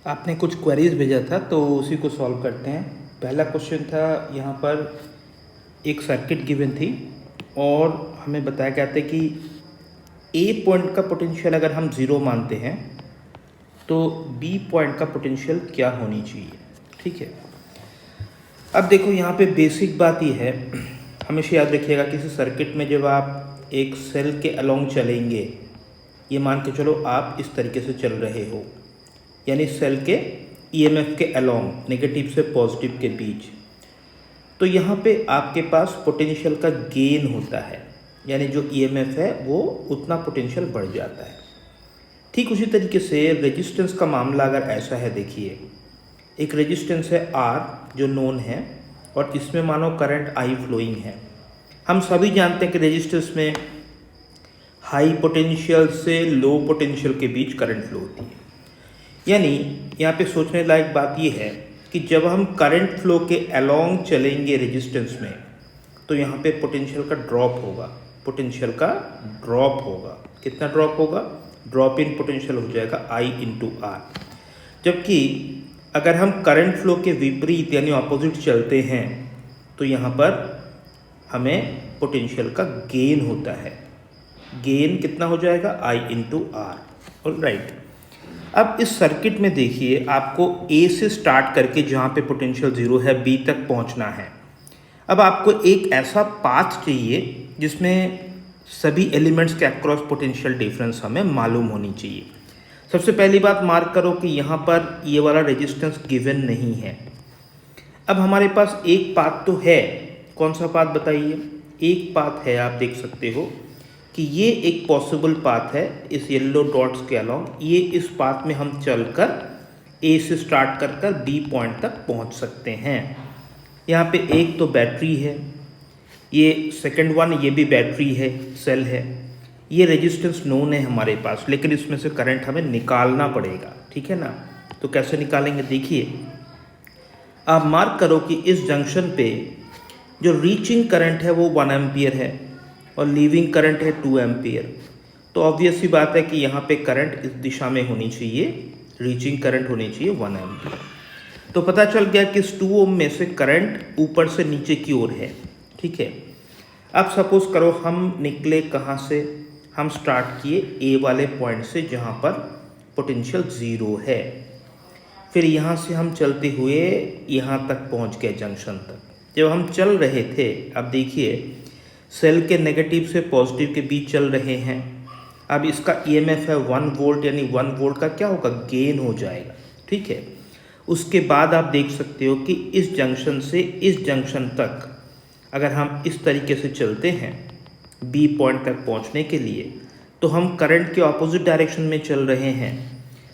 आपने कुछ क्वेरीज भेजा था तो उसी को सॉल्व करते हैं। पहला क्वेश्चन था, यहाँ पर एक सर्किट गिवन थी और हमें बताया गया था कि ए पॉइंट का पोटेंशियल अगर हम ज़ीरो मानते हैं तो बी पॉइंट का पोटेंशियल क्या होनी चाहिए। ठीक है, अब देखो यहाँ पे बेसिक बात ये है, हमेशा याद रखिएगा किसी सर्किट में जब आप एक सेल के अलोंग चलेंगे, ये मान के चलो आप इस तरीके से चल रहे हो, यानी सेल के ईएमएफ के अलोंग नेगेटिव से पॉजिटिव के बीच, तो यहाँ पे आपके पास पोटेंशियल का गेन होता है, यानी जो ईएमएफ है वो उतना पोटेंशियल बढ़ जाता है। ठीक उसी तरीके से रेजिस्टेंस का मामला अगर ऐसा है, देखिए एक रेजिस्टेंस है R जो नोन है और इसमें मानो करंट I फ्लोइंग है। हम सभी जानते हैं कि रेजिस्टेंस में हाई पोटेंशियल से लो पोटेंशियल के बीच करंट फ्लो होती है। यानी यहाँ पे सोचने लायक बात ये है कि जब हम करंट फ्लो के अलोंग चलेंगे रेजिस्टेंस में, तो यहाँ पे पोटेंशियल का ड्रॉप होगा, पोटेंशियल का ड्रॉप होगा। कितना ड्रॉप होगा? ड्रॉप इन पोटेंशियल हो जाएगा I इंटू R। जबकि अगर हम करंट फ्लो के विपरीत यानी ऑपोजिट चलते हैं तो यहाँ पर हमें पोटेंशियल का गेन होता है। गेन कितना हो जाएगा? I into R। ऑलराइट, अब इस सर्किट में देखिए आपको A से स्टार्ट करके जहाँ पे पोटेंशियल ज़ीरो है B तक पहुँचना है। अब आपको एक ऐसा पाथ चाहिए जिसमें सभी एलिमेंट्स के अक्रॉस पोटेंशियल डिफरेंस हमें मालूम होनी चाहिए। सबसे पहली बात मार्क करो कि यहाँ पर ये वाला रेजिस्टेंस गिवन नहीं है। अब हमारे पास एक पाथ तो है, कौन सा पाथ बताइए? एक पाथ है, आप देख सकते हो कि ये एक पॉसिबल पाथ है इस येलो डॉट्स के अलोंग। ये इस पाथ में हम चलकर ए से स्टार्ट कर कर बी पॉइंट तक पहुंच सकते हैं। यहाँ पे एक तो बैटरी है, ये सेकंड वन ये भी बैटरी है, सेल है। ये रेजिस्टेंस नोन है हमारे पास, लेकिन इसमें से करंट हमें निकालना पड़ेगा। ठीक है ना, तो कैसे निकालेंगे? देखिए आप मार्क करो कि इस जंक्शन पे जो रीचिंग करंट है वो 1 एम्पियर है और लीविंग करंट है 2 एम्पियर। तो ऑब्वियस सी बात है कि यहाँ पे करंट इस दिशा में होनी चाहिए, रीचिंग करंट होनी चाहिए 1 एम्पियर। तो पता चल गया कि इस 2 ओम में से करंट ऊपर से नीचे की ओर है। ठीक है, अब सपोज करो हम निकले कहाँ से? हम स्टार्ट किए ए वाले पॉइंट से जहाँ पर पोटेंशियल ज़ीरो है। फिर यहाँ से हम चलते हुए यहाँ तक पहुँच गए जंक्शन तक। जब हम चल रहे थे, अब देखिए सेल के नेगेटिव से पॉजिटिव के बीच चल रहे हैं। अब इसका ईएमएफ है 1 वोल्ट, यानी 1 वोल्ट का क्या होगा? गेन हो जाएगा। ठीक है, उसके बाद आप देख सकते हो कि इस जंक्शन से इस जंक्शन तक अगर हम इस तरीके से चलते हैं बी पॉइंट तक पहुंचने के लिए, तो हम करंट के ऑपोजिट डायरेक्शन में चल रहे हैं।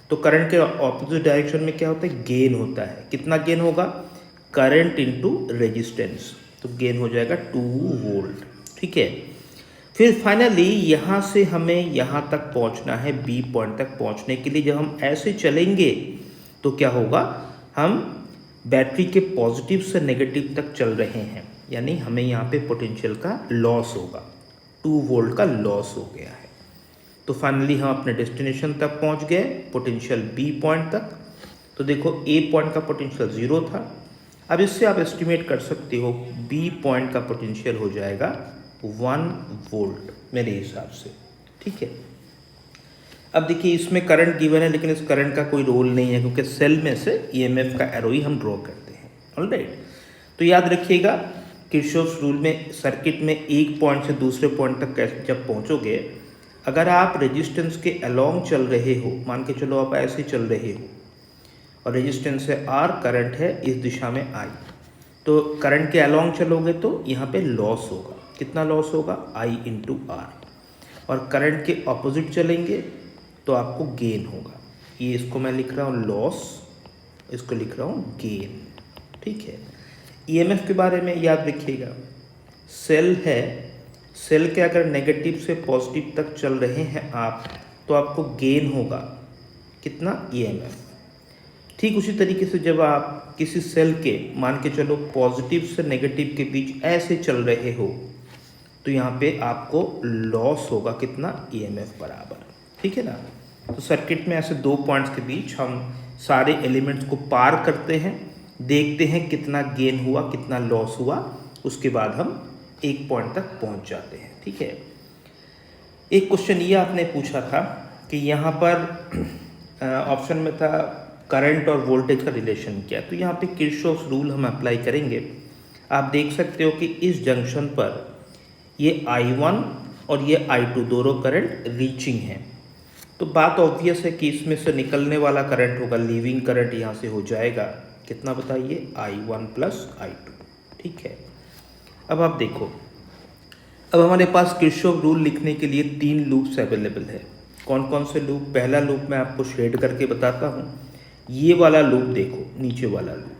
तो करंट के ऑपोजिट डायरेक्शन में क्या होता है? गेन होता है। कितना गेन होगा? करंट इनटू रेजिस्टेंस, तो गेन हो जाएगा 2 वोल्ट। ठीक है, फिर फाइनली यहाँ से हमें यहाँ तक पहुँचना है, बी पॉइंट तक पहुँचने के लिए जब हम ऐसे चलेंगे तो क्या होगा? हम बैटरी के पॉजिटिव से नेगेटिव तक चल रहे हैं, यानी हमें यहाँ पे पोटेंशियल का लॉस होगा, 2 वोल्ट का लॉस हो गया है। तो फाइनली हम अपने डेस्टिनेशन तक पहुँच गए, पोटेंशियल बी पॉइंट तक। तो देखो ए पॉइंट का पोटेंशियल 0 था। अब इससे आप एस्टिमेट कर सकते हो बी पॉइंट का पोटेंशियल हो जाएगा 1 वोल्ट मेरे हिसाब से। ठीक है, अब देखिए इसमें करंट गिवन है, लेकिन इस करंट का कोई रोल नहीं है क्योंकि सेल में से ईएमएफ का एरो ही हम ड्रॉ करते हैं। ऑलराइट, तो याद रखिएगा किरचॉफ्स रूल में सर्किट में एक पॉइंट से दूसरे पॉइंट तक जब पहुंचोगे, अगर आप रेजिस्टेंस के अलोंग चल रहे हो, मान के चलो आप ऐसे चल रहे हो और रेजिस्टेंस है R, करंट है इस दिशा में I, तो करंट के अलोंग चलोगे तो यहाँ पे लॉस होगा। कितना लॉस होगा? I into R। और करंट के ऑपोजिट चलेंगे तो आपको गेन होगा। ये इसको मैं लिख रहा हूँ लॉस, इसको लिख रहा हूँ गेन। ठीक है, ईएमएफ के बारे में याद रखिएगा, सेल है, सेल के अगर नेगेटिव से पॉजिटिव तक चल रहे हैं आप, तो आपको गेन होगा कितना? ईएमएफ। ठीक उसी तरीके से जब आप किसी सेल के मान के चलो पॉजिटिव से नेगेटिव के बीच ऐसे चल रहे हो, तो यहाँ पे आपको लॉस होगा कितना? ईएमएफ बराबर। ठीक है ना, तो सर्किट में ऐसे 2 पॉइंट्स के बीच हम सारे एलिमेंट्स को पार करते हैं, देखते हैं कितना गेन हुआ कितना लॉस हुआ, उसके बाद हम एक पॉइंट तक पहुंच जाते हैं। ठीक है, एक क्वेश्चन ये आपने पूछा था कि यहाँ पर ऑप्शन में था करंट और वोल्टेज का रिलेशन क्या है, तो यहाँ पे किरचॉफ्स रूल हम अप्लाई करेंगे। आप देख सकते हो कि इस जंक्शन पर ये I1 और ये I2 दोनों करंट रीचिंग हैं, तो बात ऑब्वियस है कि इसमें से निकलने वाला करंट होगा, लीविंग करंट यहाँ से हो जाएगा कितना बताइए, I1 प्लस I2। ठीक है, अब आप देखो, अब हमारे पास किरचॉफ रूल लिखने के लिए 3 लूप्स अवेलेबल है। कौन कौन से लूप? पहला लूप मैं आपको शेड करके बताता हूँ, ये वाला लूप देखो, नीचे वाला लूप,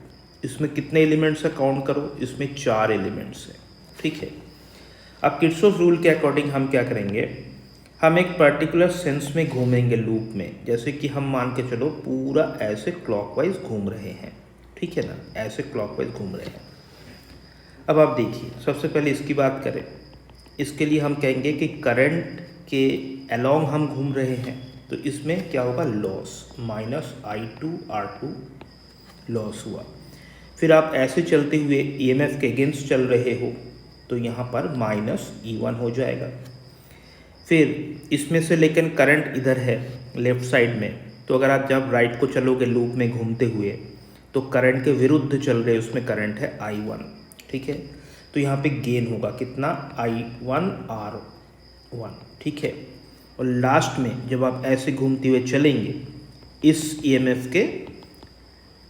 इसमें कितने एलिमेंट्स है काउंट करो, इसमें 4 एलिमेंट्स हैं। ठीक है, अब किरचॉफ रूल के अकॉर्डिंग हम क्या करेंगे, हम एक पर्टिकुलर सेंस में घूमेंगे लूप में, जैसे कि हम मान के चलो पूरा ऐसे क्लॉकवाइज घूम रहे हैं। ठीक है ना, ऐसे क्लॉकवाइज घूम रहे हैं। अब आप देखिए, सबसे पहले इसकी बात करें, इसके लिए हम कहेंगे कि करंट के अलोंग हम घूम रहे हैं, तो इसमें क्या होगा, लॉस, माइनस I2R2 लॉस हुआ। फिर आप ऐसे चलते हुए EMF के अगेंस्ट चल रहे हो, तो यहाँ पर माइनस E1 हो जाएगा। फिर इसमें से लेकिन करंट इधर है लेफ्ट साइड में, तो अगर आप जब राइट को चलोगे लूप में घूमते हुए, तो करंट के विरुद्ध चल रहे, उसमें करंट है I1। ठीक है, तो यहाँ पे गेन होगा कितना, I1R1। ठीक है, और लास्ट में जब आप ऐसे घूमते हुए चलेंगे इस EMF के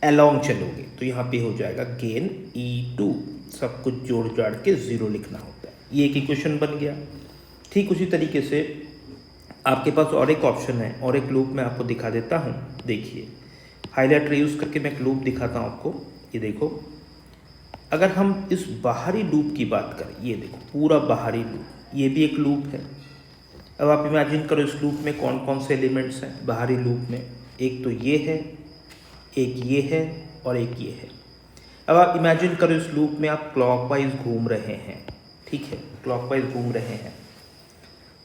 अलोंग चलोगे, तो यहाँ पे हो जाएगा गेन E2। सब कुछ जोड़ जाड़ के 0 लिखना होता है। ये एक इक्वेशन बन गया। ठीक उसी तरीके से आपके पास और एक ऑप्शन है, और एक लूप मैं आपको दिखा देता हूँ। देखिए, हाईलाइटर यूज़ करके मैं एक लूप दिखाता हूँ आपको। ये देखो, अगर हम इस बाहरी लूप की बात करें, ये देखो पूरा बाहरी लूप, ये भी एक लूप है। अब आप इमेजिन करो इस लूप में कौन कौन से एलिमेंट्स हैं बाहरी लूप में, एक तो ये है, एक ये है और एक ये है। अब आप इमेजिन करो इस लूप में आप क्लॉकवाइज घूम रहे हैं। ठीक है, क्लॉकवाइज घूम रहे हैं,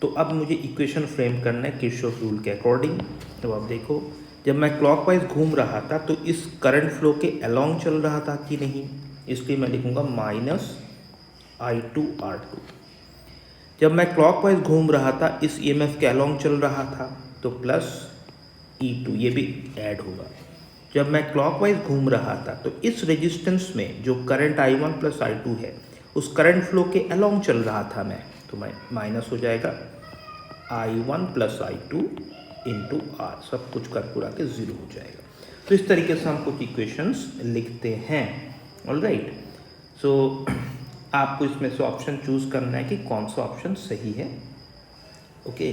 तो अब मुझे इक्वेशन फ्रेम करना है किरचॉफ रूल के अकॉर्डिंग। तो आप देखो, जब मैं क्लॉकवाइज घूम रहा था तो इस करंट फ्लो के अलोंग चल रहा था कि नहीं, इसलिए मैं लिखूंगा माइनस I2R2। जब मैं क्लॉकवाइज घूम रहा था इस EMF के अलोंग चल रहा था, तो प्लस E2, ये भी ऐड होगा। जब मैं क्लॉकवाइज घूम रहा था तो इस रेजिस्टेंस में जो करंट I1 प्लस I2 है, उस करंट फ्लो के अलोंग चल रहा था मैं, तो मैं माइनस हो जाएगा I1 plus I2 into R, सब कुछ कर पूरा के 0 हो जाएगा। तो इस तरीके से हम कुछ इक्वेशंस लिखते हैं। ऑलराइट, सो आपको इसमें से ऑप्शन चूज़ करना है कि कौन सा ऑप्शन सही है। ओके,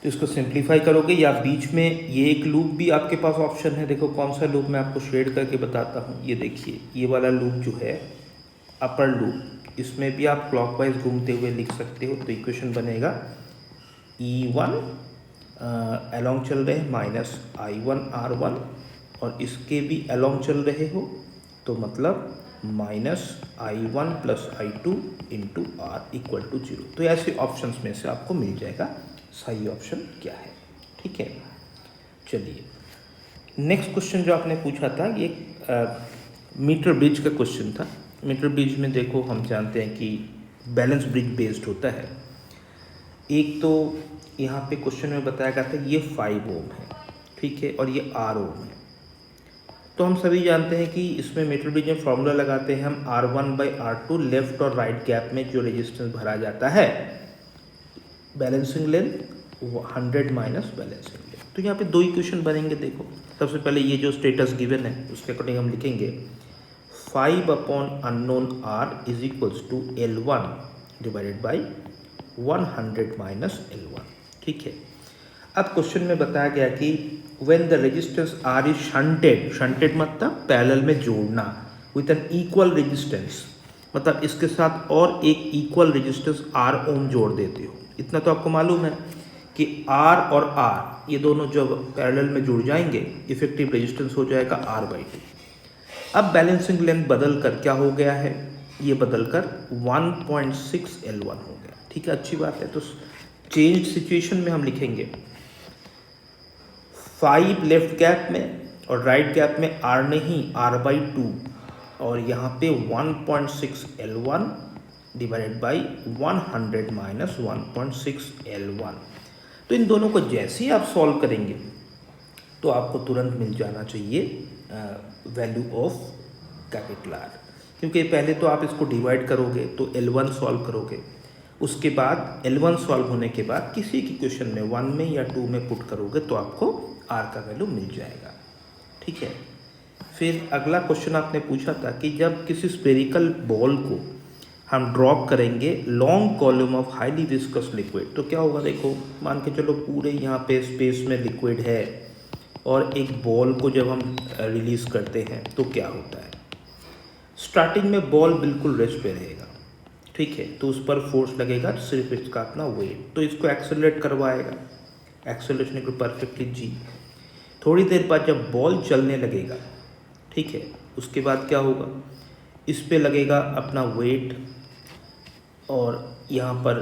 तो इसको सिंप्लीफाई करोगे, या बीच में ये एक लूप भी आपके पास ऑप्शन है। देखो कौन सा लूप मैं आपको शेड करके बताता हूँ। ये देखिए, ये वाला लूप जो है अपर लूप, इसमें भी आप क्लॉकवाइज घूमते हुए लिख सकते हो। तो इक्वेशन बनेगा E1 अलोंग चल रहे हैं माइनस I1R1, और इसके भी अलोंग चल रहे हो, तो मतलब minus I1 plus I2 into R equal to 0। तो ऐसे ऑप्शंस में से आपको मिल जाएगा सही ऑप्शन क्या है। ठीक है, चलिए नेक्स्ट क्वेश्चन जो आपने पूछा था, ये मीटर ब्रिज का क्वेश्चन था। मीटर ब्रिज में देखो, हम जानते हैं कि बैलेंस ब्रिज बेस्ड होता है। एक तो यहाँ पे क्वेश्चन में बताया गया था ये 5 ओम है, ठीक है, और ये R ओम है। तो हम सभी जानते हैं कि इसमें मीटर ब्रिज में फॉर्मूला लगाते हैं हम R1/R2, लेफ्ट और राइट गैप में जो रेजिस्टेंस भरा जाता है, balancing length 100 minus balancing length. तो यहाँ पे 2 इक्वेशन बनेंगे। देखो, सबसे पहले ये जो स्टेटस गिवन है उसके अकॉर्डिंग हम लिखेंगे 5 upon unknown R is equals to L1 divided by 100 minus L1। ठीक है, अब क्वेश्चन में बताया गया कि when the resistance R is shunted मतलब पैरेलल में जोड़ना, विथ एन इक्वल रेजिस्टेंस, मतलब इसके साथ और एक इक्वल रेजिस्टेंस R ओम जोड़ देते हो। इतना तो आपको मालूम है कि R और R ये दोनों जब पैरेलल में जुड़ जाएंगे, इफेक्टिव रेजिस्टेंस हो जाएगा R/2। अब बैलेंसिंग लेंथ बदल कर क्या हो गया है, ये बदल कर 1.6 L1 हो गया। ठीक है, अच्छी बात है। तो चेंज सिचुएशन में हम लिखेंगे 5 लेफ्ट गैप में और राइट गैप में R नहीं, R/2 और यहाँ पे 1.6 L1 divided by 100 minus 1.6 L1। तो इन दोनों को जैसे ही आप सॉल्व करेंगे तो आपको तुरंत मिल जाना चाहिए वैल्यू ऑफ कैपिटल R, क्योंकि पहले तो आप इसको डिवाइड करोगे तो L1 सॉल्व करोगे, उसके बाद L1 सॉल्व होने के बाद किसी की क्वेश्चन में 1 में या 2 में पुट करोगे तो आपको R का वैल्यू मिल जाएगा। ठीक है। फिर अगला क्वेश्चन आपने पूछा था कि जब किसी स्फेरिकल बॉल को हम ड्रॉप करेंगे long column of highly viscous liquid तो क्या होगा। देखो मान के चलो पूरे यहाँ पे स्पेस में लिक्विड है और एक बॉल को जब हम रिलीज़ करते हैं तो क्या होता है। स्टार्टिंग में बॉल बिल्कुल रेस्ट पे रहेगा, ठीक है, तो उस पर फोर्स लगेगा सिर्फ इसका अपना वेट, तो इसको एक्सेलरेट करवाएगा, एक्सेलरेशन को परफेक्टली जी। थोड़ी देर बाद जब बॉल चलने लगेगा, ठीक है, उसके बाद क्या होगा, इस पे लगेगा अपना वेट और यहाँ पर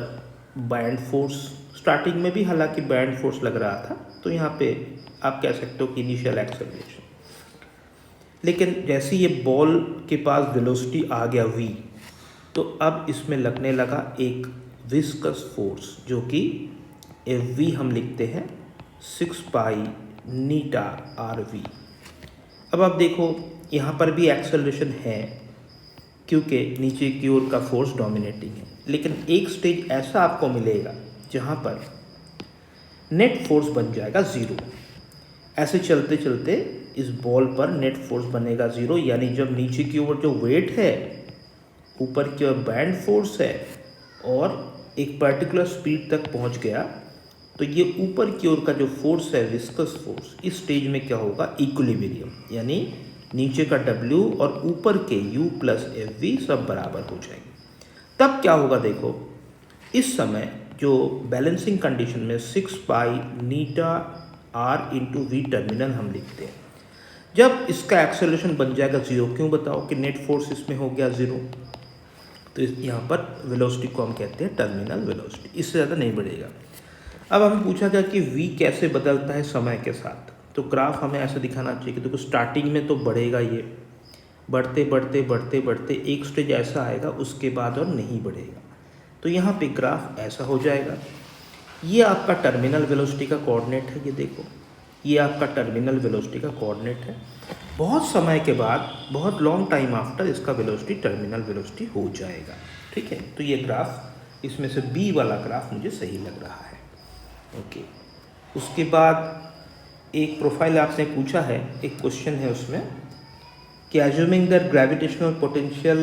बैंड फोर्स। स्टार्टिंग में भी हालांकि बैंड फोर्स लग रहा था, तो यहाँ पे आप कह सकते हो कि इनिशियल एक्सेलरेशन। लेकिन जैसे ये बॉल के पास वेलोसिटी आ गया v, तो अब इसमें लगने लगा एक विस्कस फोर्स जो कि Fv हम लिखते हैं 6 पाई नीटा Rv। अब आप देखो यहाँ पर भी एक्सेलरेशन है क्योंकि नीचे की ओर का फोर्स डोमिनेटिंग है, लेकिन एक स्टेज ऐसा आपको मिलेगा जहाँ पर नेट फोर्स बन जाएगा 0। ऐसे चलते चलते इस बॉल पर नेट फोर्स बनेगा 0, यानी जब नीचे की ओर जो वेट है, ऊपर की ओर बैंड फोर्स है और एक पर्टिकुलर स्पीड तक पहुंच गया, तो ये ऊपर की ओर का जो फोर्स है विस्कस फोर्स, इस स्टेज में क्या होगा, इक्विलिब्रियम, यानी नीचे का W और ऊपर के U प्लस Fv सब बराबर हो जाएंगे। तब क्या होगा, देखो इस समय जो बैलेंसिंग कंडीशन में 6 पाई नीटा R इंटू वी टर्मिनल हम लिखते हैं, जब इसका एक्सेलरेशन बन जाएगा 0, क्यों बताओ कि नेट फोर्स इसमें हो गया 0, तो यहाँ पर वेलोसिटी को हम कहते हैं टर्मिनल वेलोसिटी, इससे ज़्यादा नहीं बढ़ेगा। अब हमें पूछा गया कि v कैसे बदलता है समय के साथ, तो ग्राफ हमें ऐसे दिखाना चाहिए कि देखो स्टार्टिंग में तो बढ़ेगा, ये बढ़ते बढ़ते बढ़ते बढ़ते एक स्टेज ऐसा आएगा उसके बाद और नहीं बढ़ेगा, तो यहाँ पे ग्राफ ऐसा हो जाएगा। ये आपका टर्मिनल वेलोसिटी का कोऑर्डिनेट है, ये देखो ये आपका टर्मिनल वेलोसिटी का कोऑर्डिनेट है। बहुत समय के बाद, बहुत लॉन्ग टाइम आफ्टर, इसका वेलोसिटी टर्मिनल वेलोसिटी हो जाएगा। ठीक है, तो ये ग्राफ, इसमें से बी वाला ग्राफ मुझे सही लग रहा है। ओके, उसके बाद एक प्रोफाइल आपने पूछा है, एक क्वेश्चन है उसमें कि assuming that gravitational potential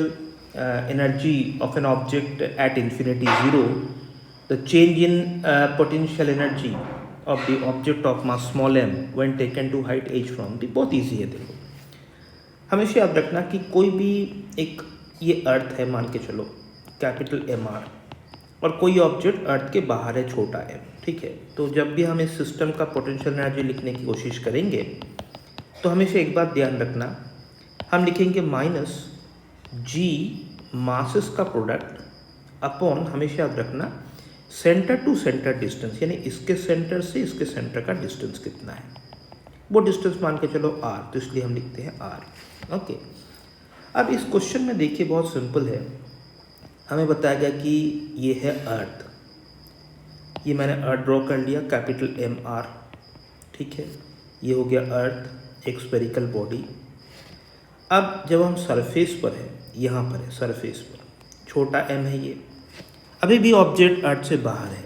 energy of an object at infinity 0, the change in potential energy of the object of mass small m when taken to height h from the, बहुत easy है। देखो हमेशा याद रखना कि कोई भी एक, ये अर्थ है मान के चलो कैपिटल MR, और कोई ऑब्जेक्ट अर्थ के बाहर है छोटा m, ठीक है, तो जब भी हम इस सिस्टम का पोटेंशियल एनर्जी लिखने की कोशिश करेंगे तो हमेशा एक बात ध्यान रखना, हम लिखेंगे माइनस g मासेस का प्रोडक्ट अपॉन, हमेशा याद रखना, सेंटर टू सेंटर डिस्टेंस, यानी इसके सेंटर से इसके सेंटर का डिस्टेंस कितना है, वो डिस्टेंस मान के चलो r, तो इसलिए हम लिखते हैं r। ओके, अब इस क्वेश्चन में देखिए बहुत सिंपल है, हमें बताया गया कि ये है अर्थ, ये मैंने अर्थ ड्रॉ कर लिया कैपिटल MR, ठीक है, ये हो गया अर्थ, एक स्फेरिकल बॉडी। अब जब हम सरफेस पर है, यहाँ पर है सरफेस पर, छोटा m है ये, अभी भी ऑब्जेक्ट अर्थ से बाहर है।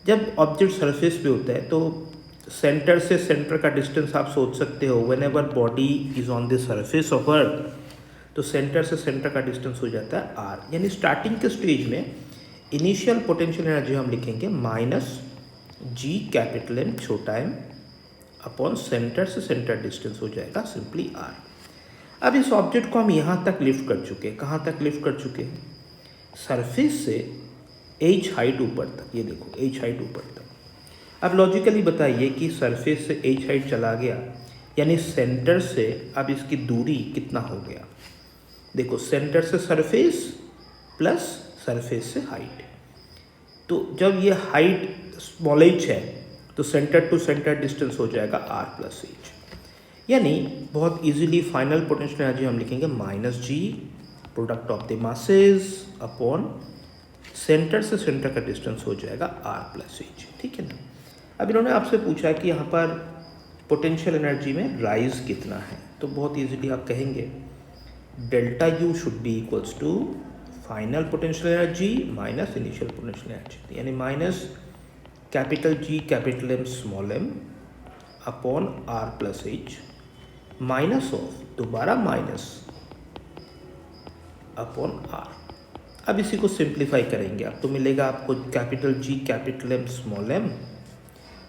जब ऑब्जेक्ट सरफेस पे होता है तो सेंटर से सेंटर का डिस्टेंस आप सोच सकते हो, when ever body is on the surface of earth, तो सेंटर से सेंटर का डिस्टेंस हो जाता है r, यानी स्टार्टिंग के स्टेज में इनिशियल पोटेंशियल एनर्जी हम लिखेंगे माइनस g कैपिटल M छोटा m अपॉन सेंटर से सेंटर डिस्टेंस हो जाएगा सिंपली r। अब इस ऑब्जेक्ट को हम यहाँ तक लिफ्ट कर चुके हैं, कहाँ तक लिफ्ट कर चुके हैं, सरफेस से h हाइट ऊपर तक, ये देखो h हाइट ऊपर तक। अब लॉजिकली बताइए कि सरफेस से h हाइट चला गया, यानी सेंटर से अब इसकी दूरी कितना हो गया, देखो सेंटर से सरफेस प्लस सरफेस से हाइट, तो जब ये हाइट स्मॉल h है तो सेंटर टू सेंटर डिस्टेंस हो जाएगा r प्लस एच। यानी बहुत इजीली फाइनल पोटेंशियल एनर्जी हम लिखेंगे minus G product of the masses upon centre से सेंटर का डिस्टेंस हो जाएगा r प्लस एच। ठीक है ना। अब इन्होंने आपसे पूछा कि यहाँ पर पोटेंशियल एनर्जी में राइज कितना है, तो बहुत इजीली आप कहेंगे delta U should be equals to final potential energy minus initial potential energy, यानी minus capital G capital M small M upon R plus H minus of दोबारा माइनस अपॉन आर। अब इसी को सिंप्लीफाई करेंगे आप, तो मिलेगा आपको capital G capital M small M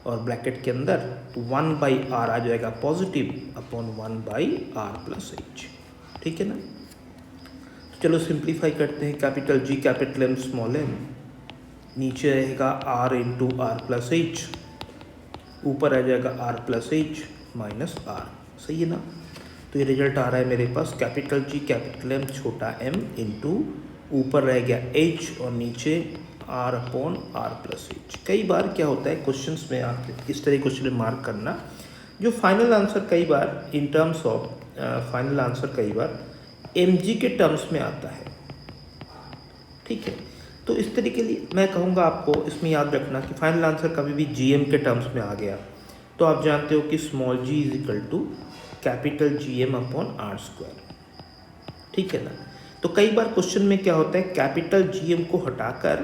और ब्रैकेट के अंदर 1 बाई आर आ जाएगा positive upon 1 by R plus H. ठीक है ना। तो चलो सिंप्लीफाई करते हैं। Capital G capital M small M नीचे रहेगा R into R plus H, ऊपर आ जाएगा R plus H minus R. सही है ना। तो ये रिजल्ट आ रहा है मेरे पास कैपिटल जी कैपिटल एम छोटा एम इंटू ऊपर रह गया एच और नीचे R upon R plus H. कई बार क्या होता है क्वेश्चंस में, आप इस तरह क्वेश्चन में मार्क करना, जो फाइनल आंसर कई बार in terms of final answer कई बार एम जी के टर्म्स में आता है। ठीक है। तो इस तरीके लिए मैं कहूँगा आपको इसमें याद रखना कि फाइनल आंसर कभी भी जी एम के टर्म्स में आ गया तो आप जानते हो कि small G is equal to capital G M upon R square. ठीक है ना। तो कई बार क्वेश्चन में क्या होता है कैपिटल जी एम को हटाकर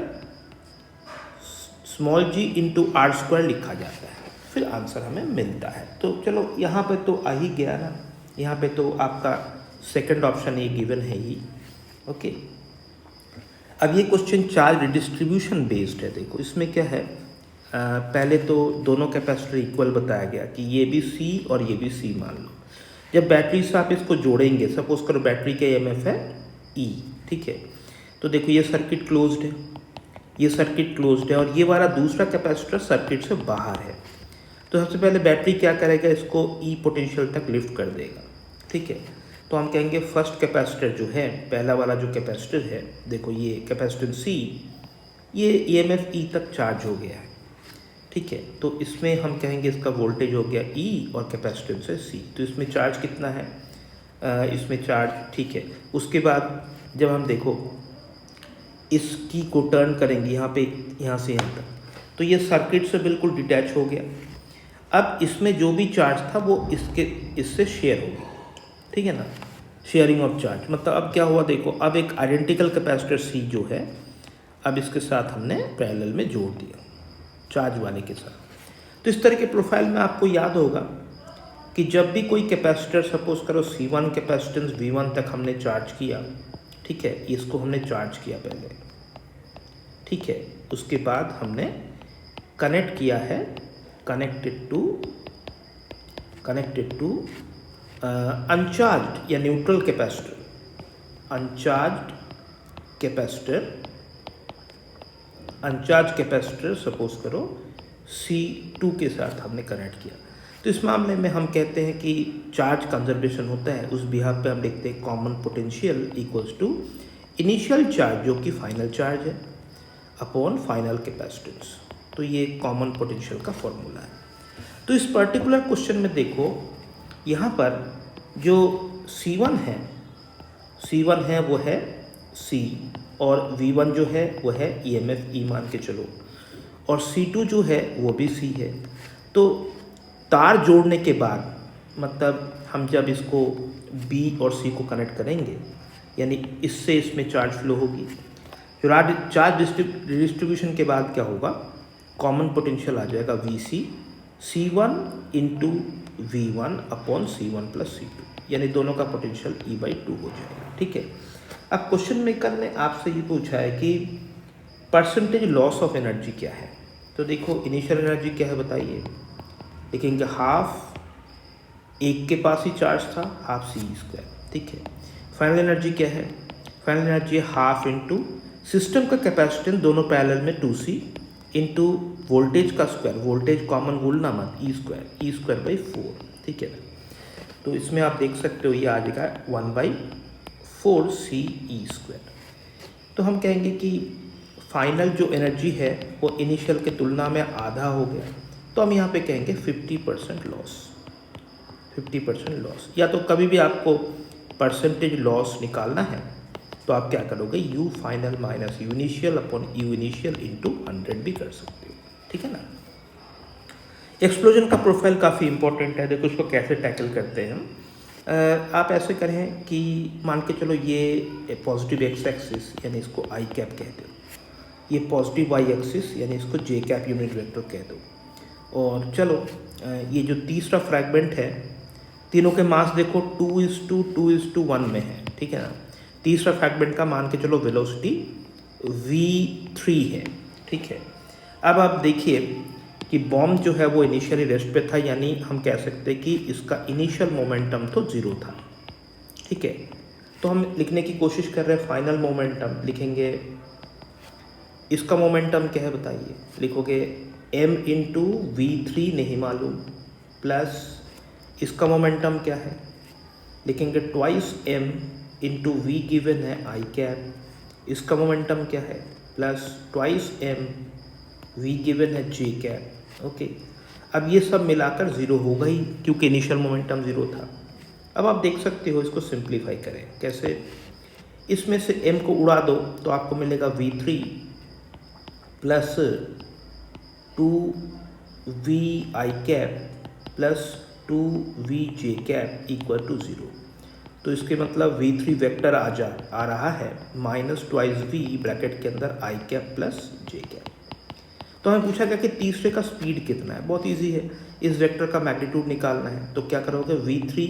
small G into R square लिखा जाता है, फिर आंसर हमें मिलता है। तो चलो यहाँ पे तो आ ही गया ना, यहाँ पे तो आपका सेकंड ऑप्शन ये गिवन है ही। ओके। अब ये क्वेश्चन चार्ज डिस्ट्रीब्यूशन बेस्ड है। देखो इसमें क्या है, पहले तो दोनों कैपेसिटर इक्वल बताया गया कि ये भी सी और ये भी सी मान लो। जब बैटरी से आप इसको जोड़ेंगे, सपोज करो बैटरी का ईएमएफ है ई। ठीक है। तो देखो ये सर्किट क्लोज्ड है, ये सर्किट क्लोज्ड है और ये वाला दूसरा कैपेसिटर सर्किट से बाहर है। तो सबसे पहले बैटरी क्या करेगा, इसको ई पोटेंशियल तक लिफ्ट कर देगा। ठीक है। तो हम कहेंगे फर्स्ट कैपेसिटर जो है, पहला वाला जो कैपेसिटर है, देखो ये कैपेसिटेंस सी, ये ईएमएफ ई तक चार्ज हो गया है। ठीक है। तो इसमें हम कहेंगे इसका वोल्टेज हो गया ई और कैपेसिटेंस है सी। तो इसमें चार्ज कितना है, इसमें चार्ज। ठीक है। उसके बाद जब हम देखो इसकी को टर्न करेंगे यहाँ पे, यहाँ से यहाँ तक, तो ये सर्किट से बिल्कुल डिटैच हो गया। अब इसमें जो भी चार्ज था वो इससे शेयर हो गया। ठीक है ना। शेयरिंग ऑफ चार्ज मतलब अब क्या हुआ, देखो अब एक आइडेंटिकल कैपेसिटर सी जो है अब इसके साथ हमने पैरेलल में जोड़ दिया चार्ज वाले के साथ। तो इस तरह के प्रोफाइल में आपको याद होगा कि जब भी कोई कैपेसिटर, सपोज करो C1 कैपेसिटेंस V1 तक हमने चार्ज किया। ठीक है। इसको हमने चार्ज किया पहले। ठीक है। उसके बाद हमने कनेक्ट किया है कनेक्टेड टू अनचार्ज या न्यूट्रल कैपेसिटर, अनचार्ज कैपेसिटर सपोज करो C2 के साथ हमने कनेक्ट किया। तो इस मामले में हम कहते हैं कि चार्ज कंजर्वेशन होता है। उस बिहाफ पे हम लिखते हैं common potential equals to initial charge जो कि फाइनल चार्ज है अपॉन फाइनल कैपेसिटेंस। तो ये कॉमन पोटेंशियल का फॉर्मूला है। तो इस पर्टिकुलर क्वेश्चन में देखो यहाँ पर जो C1 है वो है C और V1 जो है वो है EMF E मान के चलो, और C2 जो है वो भी C है। तो तार जोड़ने के बाद मतलब हम जब इसको B और C को कनेक्ट करेंगे यानी इससे इसमें चार्ज फ्लो होगी। जो चार्ज डिस्ट्रीब्यूशन के बाद क्या होगा, कॉमन पोटेंशियल आ जाएगा VC C1 into V1 upon C1 plus C2, यानी दोनों का पोटेंशियल E/2 हो जाएगा। ठीक है। अब क्वेश्चन मेकर ने आपसे ये पूछा है कि परसेंटेज लॉस ऑफ एनर्जी क्या है। तो देखो इनिशियल एनर्जी क्या है बताइए, लिखेंगे हाफ, एक के पास ही चार्ज था, हाफ C²। ठीक है। फाइनल एनर्जी क्या है, final energy half into system का कैपेसिटेंस दोनों पैरेलल में 2C इंटू वोल्टेज का स्क्वायर, वोल्टेज कॉमन भूलना मत, E²/4। ठीक है ना। तो इसमें आप देख सकते हो ये आ जाएगा 1/4CE²। तो हम कहेंगे कि फाइनल जो एनर्जी है वो इनिशियल के तुलना में आधा हो गया। तो तो हम यहाँ पे कहेंगे 50% लॉस, 50% लॉस। या तो कभी भी आपको परसेंटेज लॉस निकालना है तो आप क्या करोगे, you final minus you initial upon you initial into 100 भी कर सकते हो, ठीक है ना। एक्सप्लोजन का प्रोफाइल काफ़ी इंपॉर्टेंट है। देखो इसको कैसे टैकल करते हैं हम। आप ऐसे करें कि मान के चलो ये पॉजिटिव एक्स एक्सिस यानी इसको आई कैप कह दो, ये पॉजिटिव वाई एक्सिस यानी इसको जे कैप यूनिट वेक्टर कह दो, और चलो ये जो तीसरा फ्रैगमेंट है, तीनों के मास देखो 2:1 में है, ठीक है ना। तीसरा फ्रैगमेंट का मान के चलो वेलोसिटी v3 है, ठीक है। अब आप देखिए कि बॉम्ब जो है वो इनिशियली रेस्ट पे था, यानी हम कह सकते हैं कि इसका इनिशियल मोमेंटम तो 0 था, ठीक है। तो हम लिखने की कोशिश कर रहे हैं फाइनल मोमेंटम, लिखेंगे इसका मोमेंटम क्या है बताइए, लिखोगे m इंटू v3 नहीं मालूम, प्लस इसका मोमेंटम क्या है, लिखेंगे twice m into V given है आई कैप, इसका मोमेंटम क्या है, plus twice m V given है जे कैप, ओके। अब ये सब मिलाकर 0 होगा ही क्योंकि इनिशियल मोमेंटम 0 था। अब आप देख सकते हो इसको सिंप्लीफाई करें कैसे, इसमें से m को उड़ा दो तो आपको मिलेगा v3 plus 2v I cap plus 2v J cap equal to 0। तो इसके मतलब v3 वेक्टर आ रहा है माइनस ट्वाइस v ब्रैकेट के अंदर आई कैप प्लस जे कैप। तो हमें पूछा गया कि तीसरे का स्पीड कितना है। बहुत इजी है, इस वेक्टर का मैग्नीट्यूड निकालना है। तो क्या करोगे, v3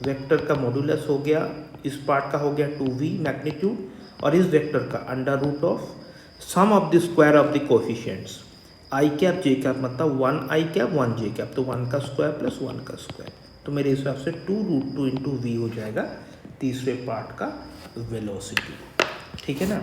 वेक्टर का मॉड्यूलस हो गया, इस पार्ट का हो गया 2v मैग्नीट्यूड, और इस वेक्टर का under root of sum of the square of the coefficients I cap J cap, मतलब 1 आई कैप 1 जे कैप, तो 1 का स्क्वायर प्लस 1 का स्क्वायर। तो मेरे हिसाब से 2√2 इंटू वी हो जाएगा तीसरे पार्ट का वेलोसिटी, ठीक है ना।